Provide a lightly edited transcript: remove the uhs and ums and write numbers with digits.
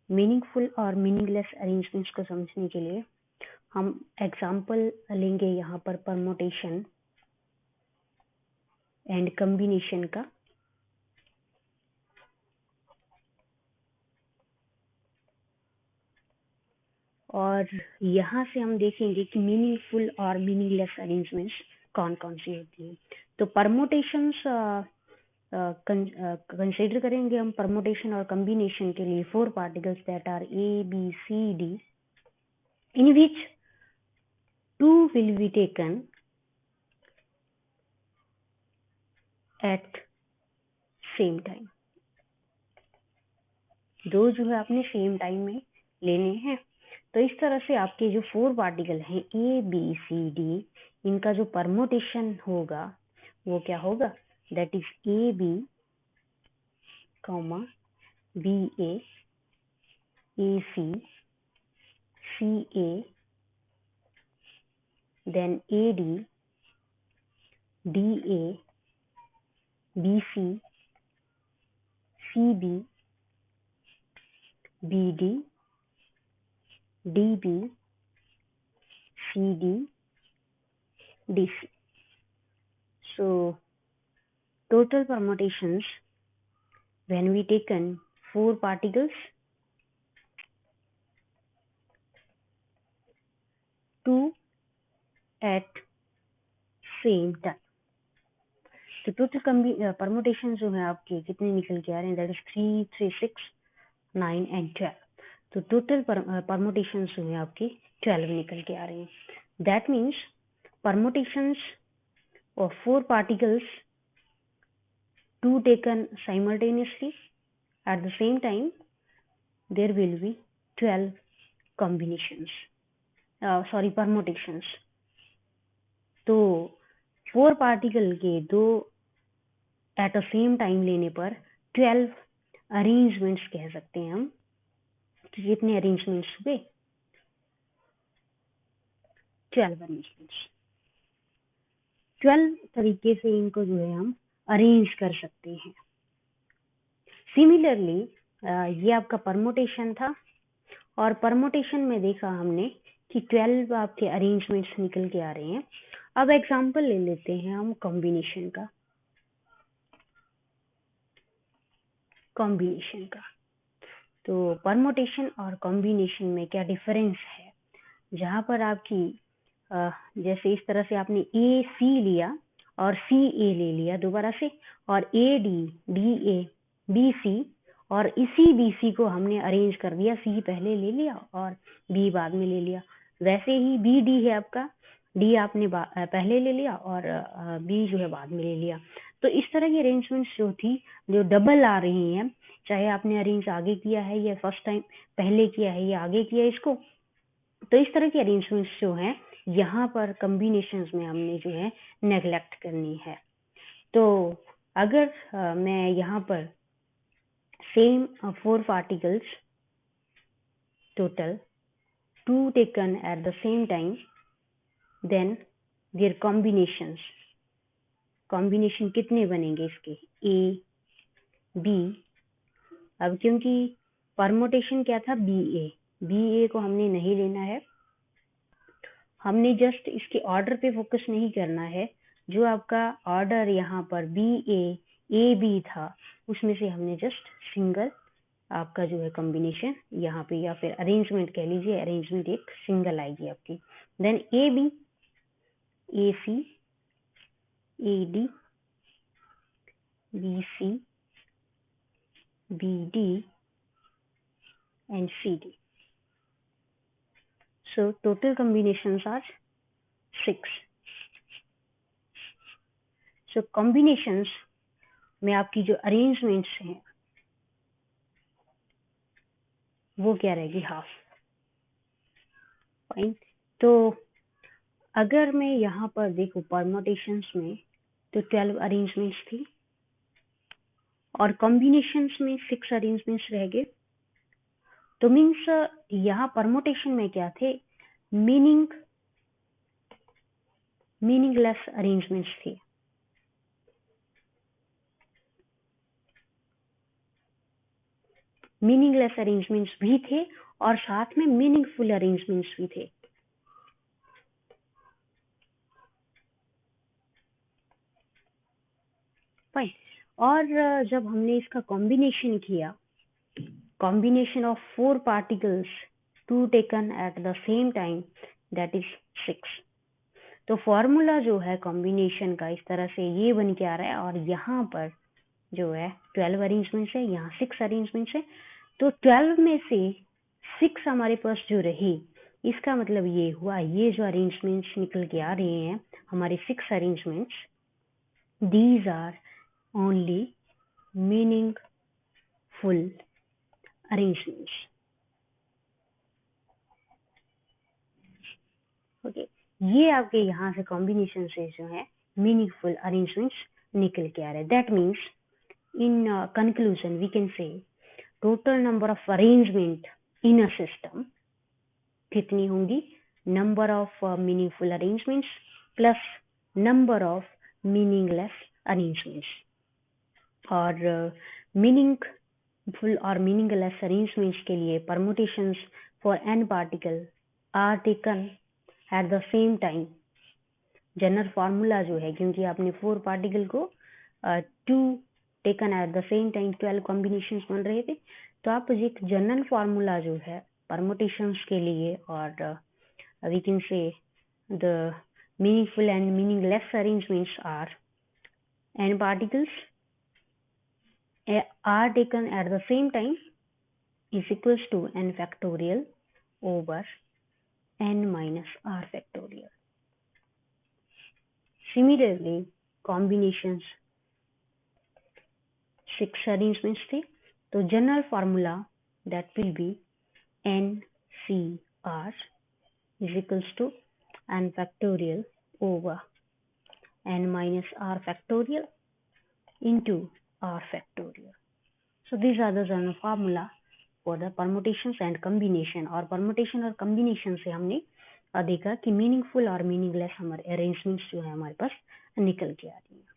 Meaningful और meaningless arrangements को समझने के लिए हम एग्जाम्पल लेंगे यहाँ पर परमुटेशन एंड कॉम्बिनेशन का। और यहाँ से हम देखेंगे कि मीनिंगफुल और मीनिंगलेस अरेंजमेंट्स कौन कौन सी होती हैं। तो परमुटेशंस कंसिडर करेंगे हम परमुटेशन और कॉम्बिनेशन के लिए 4 particles that are A, B, C, D, in which 2 will be taken at same time। दो जो है आपने सेम टाइम में लेने हैं। तो इस तरह से आपके जो 4 पार्टिकल हैं A, B, C, D, इनका जो परमुटेशन होगा वो क्या होगा, that is AB, BA, AC, CA, then AD, DA, BC, CB, BD, DB, CD, DC। So total permutations when we taken 4 particles, 2 at same time। तो total permutation जो है आपके कितने निकल के आ रहे हैं, दैट इज 3, 3, 6, 9 एंड 12। तो टोटल परमुटेशन जो है आपके 12 निकल के आ रहे हैं। That means permutations of 4 particles, 2 taken simultaneously at the same time, there will be 12 combinations, permutations। तो 4 पार्टिकल के 2 एट अ सेम टाइम लेने पर 12 अरेंजमेंट्स कह सकते हैं हम। तो कितने अरेंजमेंट्स हुए, 12 अरेंजमेंट्स। 12 तरीके से इनको जो है हम अरेंज कर सकते हैं। सिमिलरली ये आपका परमुटेशन था, और परमुटेशन में देखा हमने कि 12 आपके अरेंजमेंट्स निकल के आ रहे हैं। अब एग्जांपल ले लेते हैं हम कॉम्बिनेशन का। तो परमुटेशन और कॉम्बिनेशन में क्या डिफरेंस है, जहां पर आपकी जैसे इस तरह से आपने AC लिया और CA ले लिया दोबारा से, और AD, DA, BC, और इसी BC को हमने अरेंज कर दिया, C पहले ले लिया और B बाद में ले लिया। वैसे ही BD है आपका, D आपने पहले ले लिया और B जो है बाद में ले लिया। तो इस तरह की अरेंजमेंट्स जो थी, जो डबल आ रही हैं, चाहे आपने अरेंज आगे किया है या फर्स्ट टाइम पहले किया है या आगे किया है इसको, तो इस तरह की अरेंजमेंट्स जो हैं यहाँ पर कॉम्बिनेशंस में हमने जो है नेग्लेक्ट करनी है। तो अगर मैं यहाँ पर same 4 particles total 2 taken at the same time, then their combination कितने बनेंगे इसके, A, B। अब क्योंकि परमुटेशन क्या था, BA को हमने नहीं लेना है, हमने जस्ट इसके ऑर्डर पे फोकस नहीं करना है। जो आपका ऑर्डर यहाँ पर BA, AB था, उसमें से हमने जस्ट सिंगल आपका जो है कॉम्बिनेशन यहाँ पे, या फिर अरेंजमेंट कह लीजिए, अरेंजमेंट एक सिंगल आएगी आपकी। Then AB, AC, AD, BC, BD and CD। So total combinations are 6। So combinations में आपकी जो अरेंजमेंट्स हैं वो क्या रहेगी, हाफ। फाइन। तो अगर मैं यहाँ पर देखूं परमुटेशंस में, तो 12 अरेंजमेंट्स थी और कॉम्बिनेशंस में 6 अरेंजमेंट्स रह गए। तो मीन्स यहाँ परमुटेशन में क्या थे, मीनिंगलेस अरेंजमेंट्स थे। मीनिंगलेस अरेंजमेंट्स भी थे और साथ में मीनिंगफुल अरेंजमेंट्स भी थे। फाइन। और जब हमने इसका कॉम्बिनेशन किया, combination of 4 particles, 2 taken at the same time, that is 6। तो फॉर्मूला जो है कॉम्बिनेशन का इस तरह से ये बन के आ रहा है, और यहाँ पर जो है 12 अरेंजमेंट्स है, यहाँ 6 अरेंजमेंट्स है। तो 12 में से 6 हमारे पास जो रही, इसका मतलब ये हुआ, ये जो अरेंजमेंट्स निकल के आ रहे हैं हमारे 6 arrangements, these are only meaningful arrangements। Okay, ये आपके यहाँ से कॉम्बिनेशन से जो है मीनिंगफुल अरेंजमेंट्स निकल के आ रहे हैं। That means in conclusion we can say total number of arrangement in a system कितनी होंगी? Number of meaningful arrangements plus number of meaningless arrangements. और मीनिंगफुल और मीनिंगलेस अरेंजमेंट्स के लिए permutations for n particle are taken at the same time. General formula जो है, क्योंकि आपने 4 पार्टिकल को 2 taken at the same time 12 combinations बन रहे थे, तो आप एक जनरल फार्मूला जो है परमुटेशंस के लिए, और we can say the meaningful and meaningless arrangements are n particles are taken at the same time is equals to n factorial over n minus r factorial। Similarly, combinations 6 arrangements थे, तो general formula that will be NCR is equals to n factorial over n minus r factorial into r factorial। So these are the general formula for the permutations and combination। और permutation और combination से हमने देखा कि meaningful और meaningless हमारे arrangements जो है हमारे पास निकल के आ रही है।